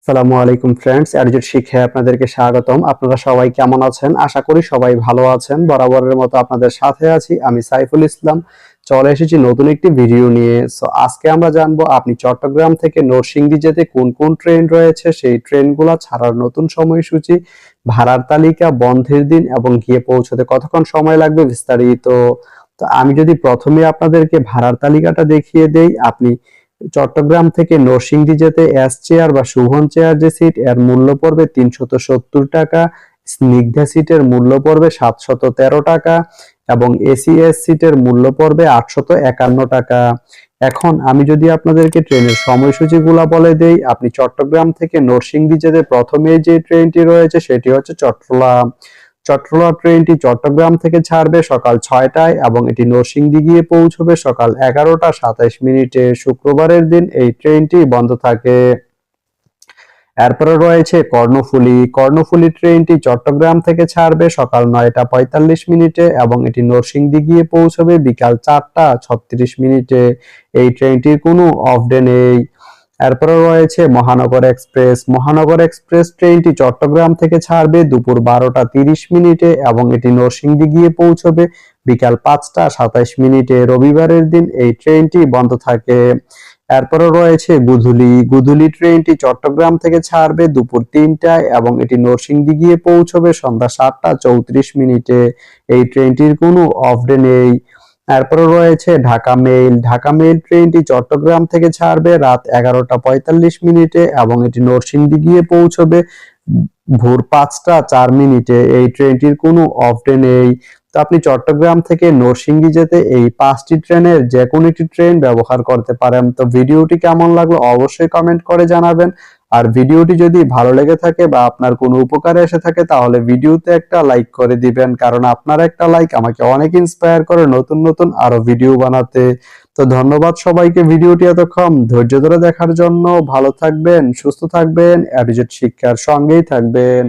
আসসালামু আলাইকুম ফ্রেন্ডস, অ্যাডজুট শিক্ষায় আপনাদেরকে স্বাগতম। আপনারা সবাই কেমন আছেন? আশা করি সবাই ভালো আছেন। বরাবরের মতো আপনাদের সাথে আছি আমি সাইফুল ইসলাম। চলে এসেছি নতুন একটি ভিডিও নিয়ে। আজকে আমরা জানবো আপনি চট্টগ্রাম থেকে নরসিংদী যেতে কোন কোন ট্রেন রয়েছে, সেই ট্রেনগুলো ছাড়ার নতুন সময়সূচি, ভাড়ার তালিকা, বন্ধের দিন এবং গিয়ে পৌঁছতে কতক্ষণ সময় লাগবে বিস্তারিত। তো আমি যদি প্রথমে আপনাদেরকে ভাড়ার তালিকাটা দেখিয়ে দেই, আপনি চট্টগ্রাম থেকে নরসিংদী যেতে এস চেয়ার বা শোভন চেয়ার যে সিট, এর মূল্য পড়বে ৩৭০ টাকা। স্নিগ্ধা সিটের মূল্য পড়বে ৭১৩ টাকা এবং এসিএস সিটের মূল্য পড়বে ৮৫১ টাকা। এখন আমি যদি আপনাদেরকে ট্রেনের সময়সূচিগুলা বলে দেই, আপনি চট্টগ্রাম থেকে নরসিংদী যেতে প্রথমে যে ট্রেনটি রয়েছে সেটি হচ্ছে চট্টগ্রাম। চট্টগ্রাম ট্রেনটি চট্টগ্রাম থেকে ছাড়বে সকাল ৬টায় এবং এটি নরসিংদী গিয়ে পৌঁছবে সকাল ১১টা ২৭ মিনিটে। শুক্রবারের দিন এই ট্রেনটি বন্ধ থাকে। এরপরে রয়েছে কর্ণফুলী। কর্ণফুলী ট্রেনটি চট্টগ্রাম থেকে ছাড়বে সকাল ৯টা ৪৫ মিনিটে এবং এটি নরসিংদী গিয়ে পৌঁছবে বিকাল ৪টা ৩৬ মিনিটে। এই ট্রেনটির কোনো অফ ডে নেই। এরপরে রয়েছে মহানগর এক্সপ্রেস। মহানগর এক্সপ্রেস ট্রেনটি চট্টগ্রাম থেকে ছাড়বে দুপুর ১২টা ৩০ মিনিটে এবং এটি নরসিংদী গিয়ে পৌঁছবে বিকাল ৫টা ২৭ মিনিটে। রবিবারের দিন এই ট্রেনটি বন্ধ থাকে। এরপরে রয়েছে গুধুলি। গুধুলি ট্রেনটি চট্টগ্রাম থেকে ছাড়বে দুপুর ৩টায় এবং এটি নরসিংদী গিয়ে পৌঁছবে সন্ধ্যা ৭টা ৩৪ মিনিটে। এই ট্রেনটির কোনো অফ ডে নেই। এরপরে রয়েছে ঢাকা মেইল। ঢাকা মেইল ট্রেনটি চট্টগ্রাম থেকে ছাড়বে রাত ১১টা ৪৫ মিনিটে এবং এটি নরসিংদী গিয়ে পৌঁছবে ভোর ৫টা ৪ মিনিটে। এই ট্রেনটির কোনো অফ ডে নেই। তো আপনি চট্টগ্রাম থেকে নরসিংদী যেতে এই ৫টি ট্রেনের যে কোনো একটি ট্রেন ব্যবহার করতে পারেন। তো ভিডিওটি কেমন লাগলো অবশ্যই কমেন্ট করে জানাবেন। আর ভিডিওটি যদি ভালো লেগে থাকে বা আপনার কোনো উপকারে এসে থাকে তাহলে ভিডিওতে একটা লাইক করে দিবেন, কারণ আপনার একটা লাইক আমাকে অনেক ইন্সপায়ার করে নতুন নতুন আরো ভিডিও বানাতে। তো ধন্যবাদ সবাইকে ভিডিওটি এতক্ষণ ধৈর্য ধরে দেখার জন্য। ভালো থাকবেন, সুস্থ থাকবেন, অ্যাবিজেট শিক্ষার সঙ্গেই থাকবেন।